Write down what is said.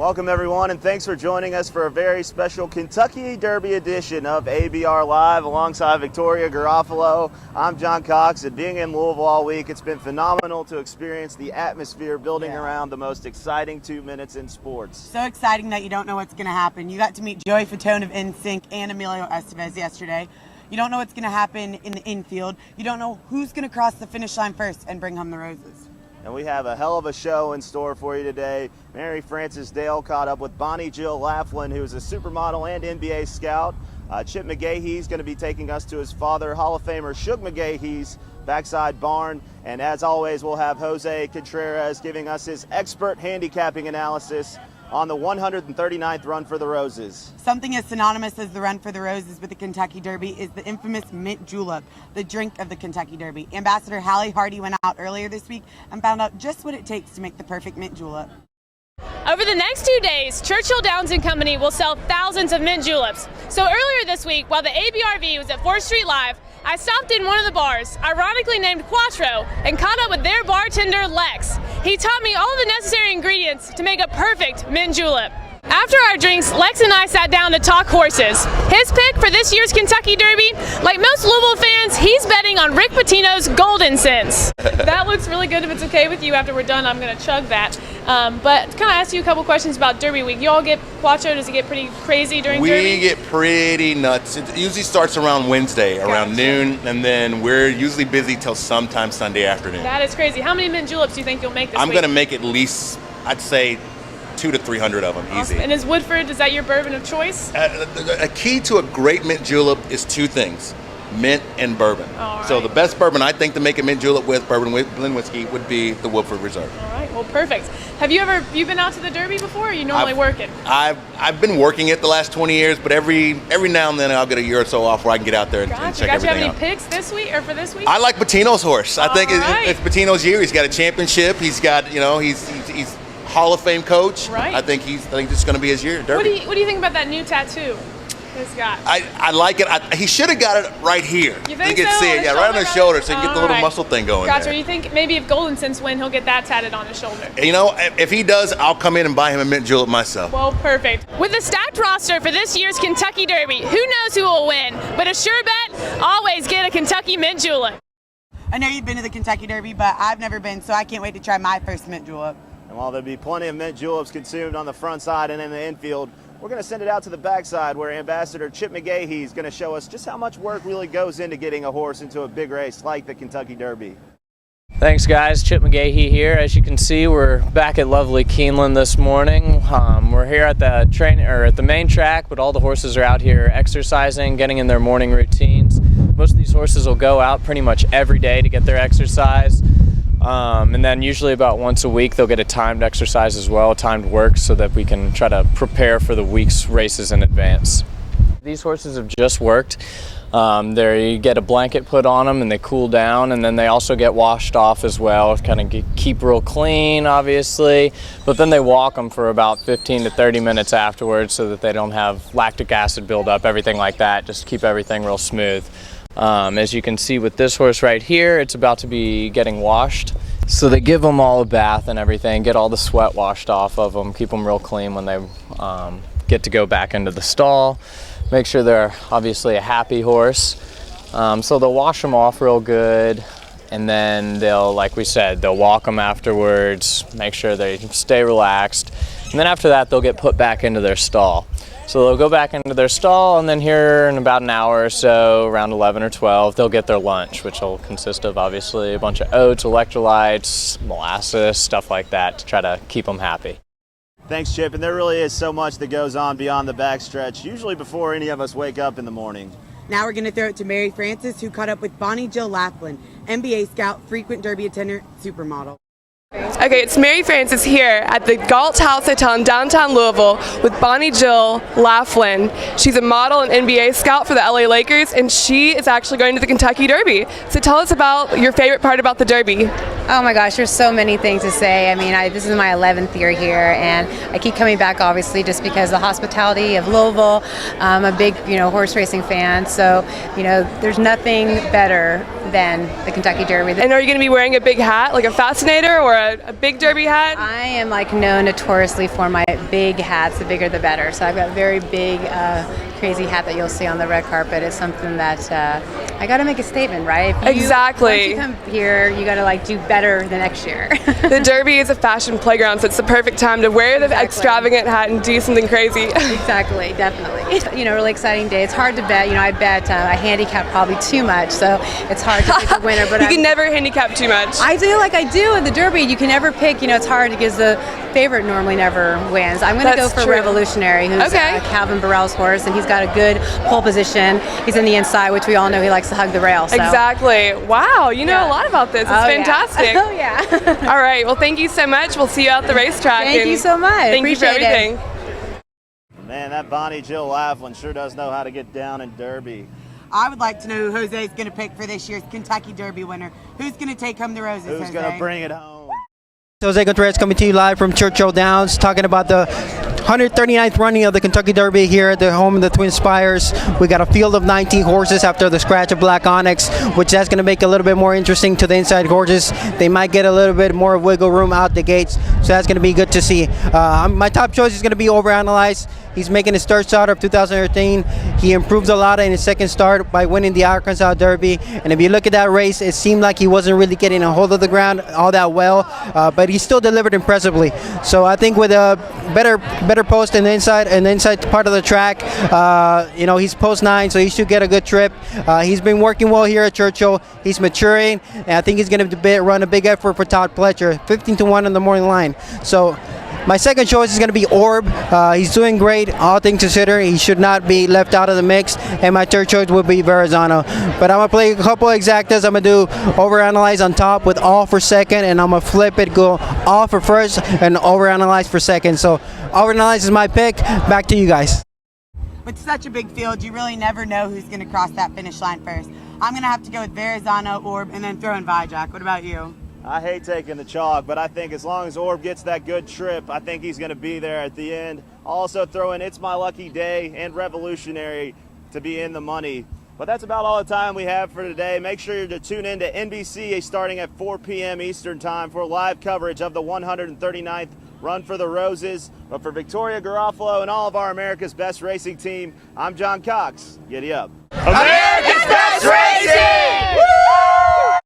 Welcome everyone, and thanks for joining us for a very special Kentucky Derby edition of ABR Live alongside Victoria Garofalo. I'm John Cox, and being in Louisville all week, it's been phenomenal to experience the atmosphere building around the most exciting 2 minutes in sports. So exciting that you don't know what's going to happen. You got to meet Joey Fatone of NSYNC and Emilio Estevez yesterday. You don't know what's going to happen in the infield. You don't know who's going to cross the finish line first and bring home the roses. And we have a hell of a show in store for you today. Mary Frances Dale caught up with Bonnie Jill Laughlin, who is a supermodel and NBA scout. Chip McGahee's going to be taking us to his father, Hall of Famer Shug McGahee's backside barn. And as always, we'll have Jose Contreras giving us his expert handicapping analysis on the 139th Run for the Roses. Something as synonymous as the Run for the Roses with the Kentucky Derby is the infamous mint julep, the drink of the Kentucky Derby. Ambassador Hallie Hardy went out earlier this week and found out just what it takes to make the perfect mint julep. Over the next 2 days, Churchill Downs & Company will sell thousands of mint juleps. So earlier this week, while the ABRV was at 4th Street Live, I stopped in one of the bars, ironically named Quattro, and caught up with their bartender, Lex. He taught me all the necessary ingredients to make a perfect mint julep. After our drinks, Lex and I sat down to talk horses. His pick for this year's Kentucky Derby, like most Louisville fans, he's betting on Rick Pitino's Golden Sense. That looks really good. If it's okay with you after we're done, I'm going to chug that. But can I ask you a couple questions about Derby week? You all get Quattro, does it get pretty crazy during Derby? We get pretty nuts. It usually starts around Wednesday, around noon, and then we're usually busy till sometime Sunday afternoon. That is crazy. How many mint juleps do you think you'll make this week? I'm going to make at least, I'd say, 200 to 300 of them, awesome. easy. And is Woodford, is that your bourbon of choice? A key to a great mint julep is two things, mint and bourbon. All right. So the best bourbon I think to make a mint julep with, bourbon with blend whiskey, would be the Woodford Reserve. All right, well, perfect. Have you been out to the Derby before, or you normally work it? I've been working it the last 20 years, but every now and then I'll get a year or so off where I can get out there and check everything out. Do you have any picks this week, or for this week? I like Pitino's horse. I think right. it's Pitino's year. He's got a championship. He's got, he's Hall of Fame coach. Right. I think it's going to be his year. Derby. What do you think about that new tattoo he's got? I like it. He should have got it right here. You think so? You can see it, right on his shoulder, so you can get the little muscle thing going. Gotcha. There. You think maybe if Golden Sense win, he'll get that tatted on his shoulder? If he does, I'll come in and buy him a mint julep myself. Well, perfect. With a stacked roster for this year's Kentucky Derby, who knows who will win? But a sure bet, always get a Kentucky mint julep. I know you've been to the Kentucky Derby, but I've never been, so I can't wait to try my first mint julep. And while there'll be plenty of mint juleps consumed on the front side and in the infield, we're going to send it out to the backside where Ambassador Chip McGahee is going to show us just how much work really goes into getting a horse into a big race like the Kentucky Derby. Thanks guys, Chip McGahee here. As you can see, we're back at lovely Keeneland this morning. We're here at the main track, but all the horses are out here exercising, getting in their morning routines. Most of these horses will go out pretty much every day to get their exercise. And then usually about once a week they'll get a timed exercise as well, timed work, so that we can try to prepare for the week's races in advance. These horses have just worked. You get a blanket put on them and they cool down, and then they also get washed off as well, kind of keep real clean obviously, but then they walk them for about 15 to 30 minutes afterwards so that they don't have lactic acid buildup, everything like that, just keep everything real smooth. As you can see with this horse right here, it's about to be getting washed. So they give them all a bath and everything, get all the sweat washed off of them, keep them real clean when they get to go back into the stall. Make sure they're obviously a happy horse. So they'll wash them off real good, and then they'll, like we said, they'll walk them afterwards, make sure they stay relaxed. And then after that, they'll get put back into their stall. So they'll go back into their stall, and then here in about an hour or so, around 11 or 12, they'll get their lunch, which will consist of obviously a bunch of oats, electrolytes, molasses, stuff like that to try to keep them happy. Thanks, Chip. And there really is so much that goes on beyond the backstretch, usually before any of us wake up in the morning. Now we're going to throw it to Mary Frances, who caught up with Bonnie Jill Laughlin, NBA scout, frequent Derby attender, supermodel. Okay, it's Mary Frances here at the Galt House Hotel in downtown Louisville with Bonnie Jill Laughlin. She's a model and NBA scout for the LA Lakers, and she is actually going to the Kentucky Derby. So tell us about your favorite part about the Derby. Oh my gosh, there's so many things to say. I mean, this is my 11th year here, and I keep coming back, obviously, just because the hospitality of Louisville. I'm a big, horse racing fan, so, there's nothing better than the Kentucky Derby. And are you going to be wearing a big hat, like a fascinator or a big Derby hat? I am known notoriously for my big hats. The bigger the better. So I've got a very big, crazy hat that you'll see on the red carpet. It's something that I got to make a statement, right? Exactly. Once you come here, you got to do better the next year. The Derby is a fashion playground, so it's the perfect time to wear the extravagant hat and do something crazy. Exactly, definitely. Really exciting day. It's hard to bet. I bet I handicap probably too much, so it's hard to pick a winner. But you can never handicap too much. I do in the Derby. You can never pick. It's hard because the favorite normally never wins. I'm going to go for true. Revolutionary, who's Calvin Burrell's horse, and he's got a good pole position. He's in the inside, which we all know he likes to hug the rail. So. Exactly. Wow, you know a lot about this. It's fantastic. Yeah. Oh, yeah. All right, well, thank you so much. We'll see you at the racetrack. Thank you so much. Thank you for everything. Man, that Bonnie Jill Laughlin sure does know how to get down in Derby. I would like to know who Jose is going to pick for this year's Kentucky Derby winner. Who's going to take home the roses, Who's going to bring it home? Jose Contreras coming to you live from Churchill Downs, talking about the 139th running of the Kentucky Derby here at the home of the Twin Spires. We got a field of 19 horses after the scratch of Black Onyx, which that's going to make it a little bit more interesting to the inside horses. They might get a little bit more wiggle room out the gates, so that's going to be good to see. My top choice is going to be Overanalyze. He's making his third start of 2013. He improved a lot in his second start by winning the Arkansas Derby. And if you look at that race, it seemed like he wasn't really getting a hold of the ground all that well, but he still delivered impressively. So I think with a better post in the inside part of the track, he's post 9, so he should get a good trip. He's been working well here at Churchill. He's maturing, and I think he's going to run a big effort for Todd Pletcher, 15-1 on the morning line. So my second choice is going to be Orb. He's doing great, all things considered. He should not be left out of the mix. And my third choice would be Verrazano. But I'm going to play a couple of exactas. I'm going to do Overanalyze on top with All for second, and I'm going to flip it, go All for first, and Overanalyze for second. So Overanalyze is my pick. Back to you guys. With such a big field, you really never know who's going to cross that finish line first. I'm going to have to go with Verrazano, Orb, and then throw in Vijak. What about you? I hate taking the chalk, but I think as long as Orb gets that good trip, I think he's going to be there at the end. Also throw in It's My Lucky Day and Revolutionary to be in the money. But that's about all the time we have for today. Make sure you're to tune in to NBC starting at 4 p.m. Eastern Time for live coverage of the 139th Run for the Roses. But for Victoria Garofalo and all of our America's Best Racing team, I'm John Cox. Giddy up. America!